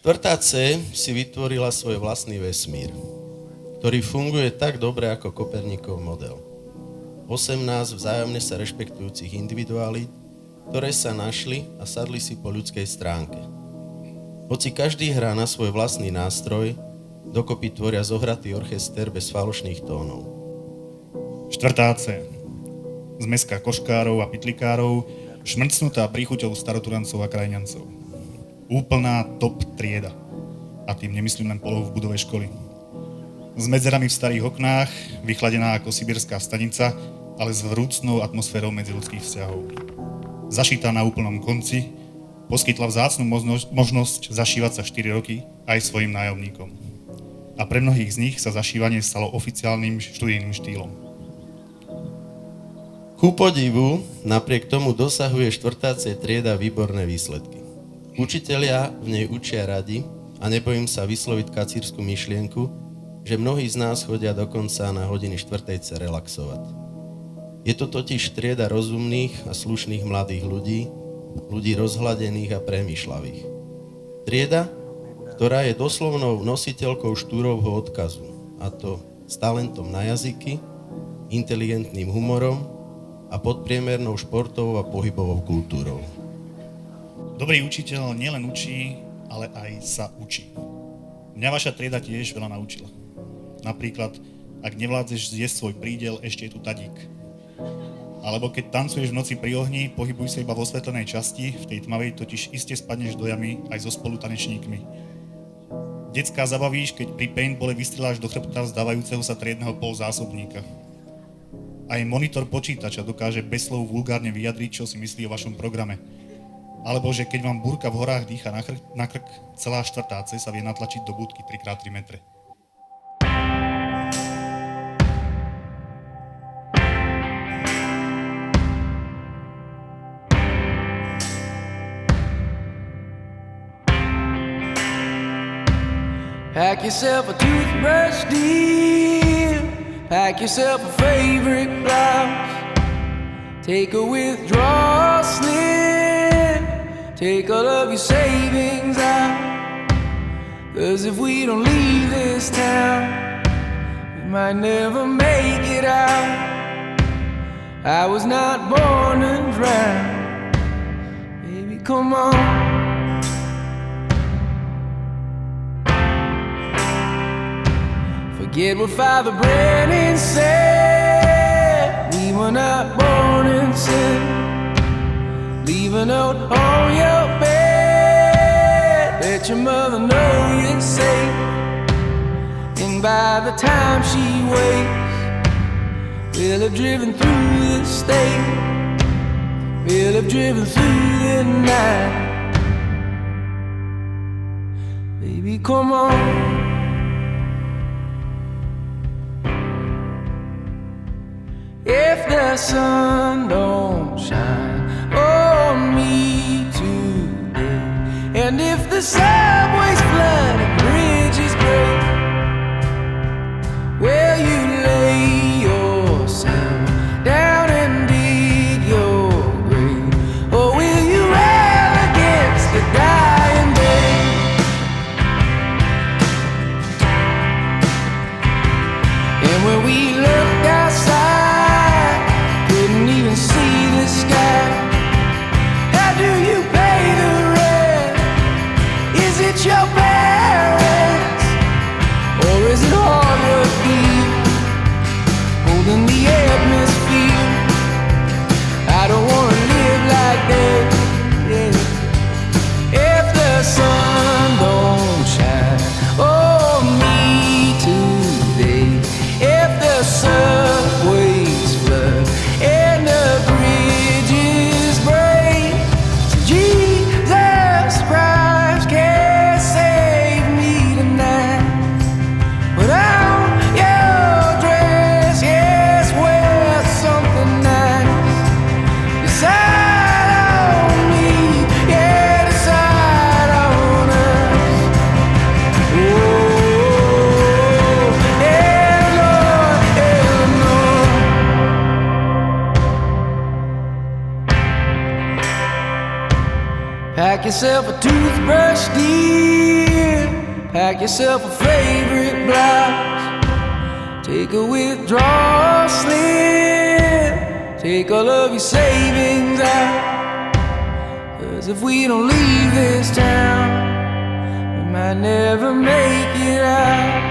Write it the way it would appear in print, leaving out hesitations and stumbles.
Štvrtá C si vytvorila svoj vlastný vesmír, ktorý funguje tak dobre ako Koperníkov model. 18 vzájomne sa rešpektujúcich individuálít, ktoré sa našli a sadli si po ľudskej stránke. Hoci každý hrá na svoj vlastný nástroj, dokopy tvoria zohratý orchester bez falošných tónov. Štvrtá C. Zmeska koškárov a pitlikárov, šmrcnutá príchuťou staroturancov a krajňancov. Úplná top trieda. A tým nemyslím len polov v budove školy. S medzerami v starých oknách, vychladená ako sibirská stanica, ale s vrúcnou atmosférou medziľudských vzťahov. Zašitá na úplnom konci, poskytla vzácnu možnosť zašívať sa 4 roky aj svojim nájomníkom. A pre mnohých z nich sa zašívanie stalo oficiálnym študijným štýlom. Ku podivu, napriek tomu dosahuje štvrtá C trieda výborné výsledky. Učitelia v nej učia radi a nebojím sa vysloviť kacírskú myšlienku, že mnohí z nás chodia dokonca na hodiny 4. C relaxovať. Je to totiž trieda rozumných a slušných mladých ľudí rozhladených a premýšľavých. Trieda, ktorá je doslovnou nositeľkou Štúrovho odkazu, a to s talentom na jazyky, inteligentným humorom a podpriemernou športovou a pohybovou kultúrou. Dobrý učiteľ nielen učí, ale aj sa učí. Mňa vaša trieda tiež veľa naučila. Napríklad, ak nevládzeš zjesť svoj prídel, ešte je tu tadík. Alebo keď tancuješ v noci pri ohni, pohybuj sa iba vo svetlenej časti, v tej tmavej totiž iste spadneš do jamy aj so spolutanečníkmi. Decká zabavíš, keď pri paintbole vystreláš do chrbta vzdávajúceho sa triedneho polzásobníka. Aj monitor počítača dokáže bez slov vulgárne vyjadriť, čo si myslí o vašom programe. Alebo že keď vám búrka v horách dýcha na krk, celá štvrtá C sa vie natlačiť do budky 3x3 metre. Pack yourself a toothbrush, dear. Pack yourself a favorite blouse. Take a withdrawal slip. Take all of your savings out. 'Cause if we don't leave this town, we might never make it out. I was not born to drown. Baby, come on. Forget what Father Brennan said. We were not born in sin. Leave a note on your bed. Let your mother know you're safe. And by the time she wakes, we'll have driven through the state. We'll have driven through the night. Baby, come on. If the sun don't shine on me today, and if the subways flood and bridges break, will you lay yourself down and dig your grave, or will you rail against the dying day? And when we looked outside, couldn't even see the sky. How do you pay the rent? Is it your parents? Or is it hard work deep, holding the atmosphere? I don't wanna live like that, yeah. If the sun don't shine on me today, if the subways flood and the bridges break, Jesus Christ can't save me tonight. Put on your dress, yes, wear something nice. Decide on me, yeah, decide on us. Oh, Eleanor, Eleanor. Pack yourself a toothbrush, dear. Pack yourself a favorite blouse. Take a withdrawal slip. Take all of your savings out. 'Cause if we don't leave this town, we might never make it out.